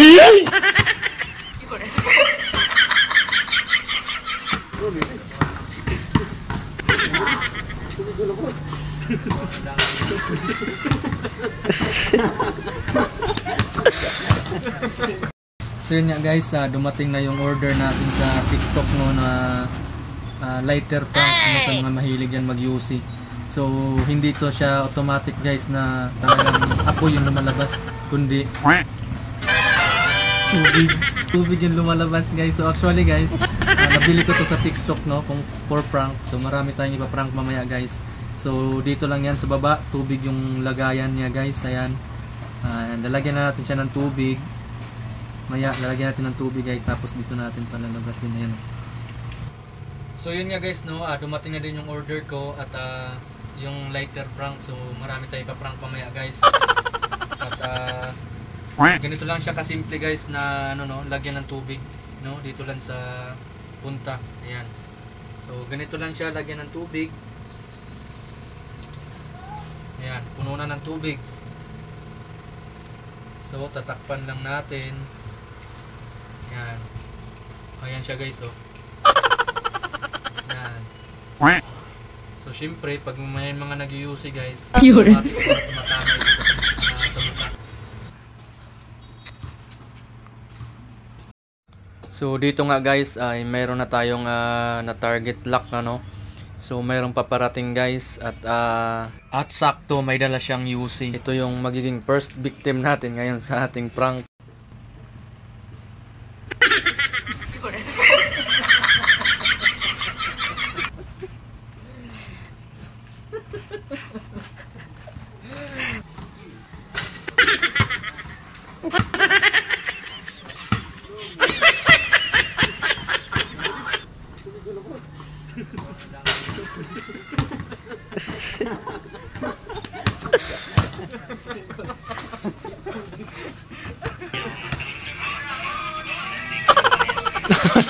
So yun nga guys, dumating na yung order natin sa TikTok no, na lighter prank sa mga mahilig yan mag-UC. So hindi to siya automatic guys na talagang apoy yung lumalabas, kundi tubig yung lumalabas guys. So actually guys, nabili ko to sa TikTok no, kung for prank. So marami tayong ipa-prank mamaya guys. So dito lang yan sa baba, tubig yung lagayan niya guys. Ayan, lalagyan na natin siya ng tubig. Maya lalagyan natin ng tubig guys, tapos dito natin palalabasin. Ayan. So yun nga guys no, dumating na din yung order ko at yung lighter prank. So marami tayong ipa-prank mamaya guys. At ganito lang siya kasimple guys na ano no, lagyan ng tubig no, dito lang sa punta. Ayan. So ganito lang siya, lagyan ng tubig. Ayan, puno na ng tubig. So tatakpan lang natin. Ayan. Ayan siya guys oh. Ayan. So syempre pag may mga nag-UC guys, automatic na tumatama ito sa mukha. So dito nga guys ay mayroon na tayong na target lock na no. So mayroong paparating guys at sakto may dala siyang UC. Ito yung magiging first victim natin ngayon sa ating prank.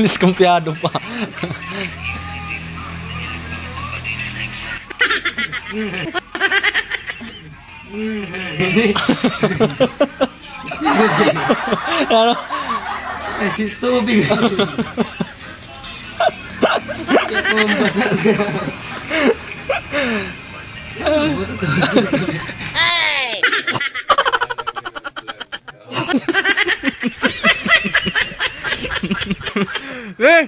Diskumpiyado pa. Ano? Ay, si tubig. Kaya pumbasa. Ay! Eh!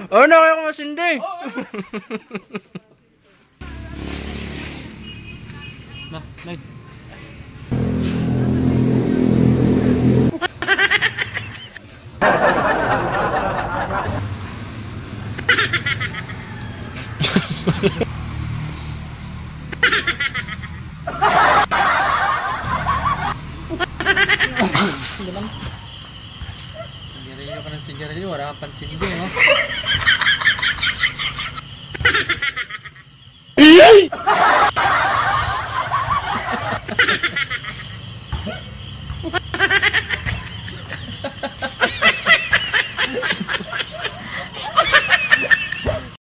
Oh, na kaya ko masindi. Na, nay. Sigarilyo ka ng sigarilyo, wala kang pansindi, no?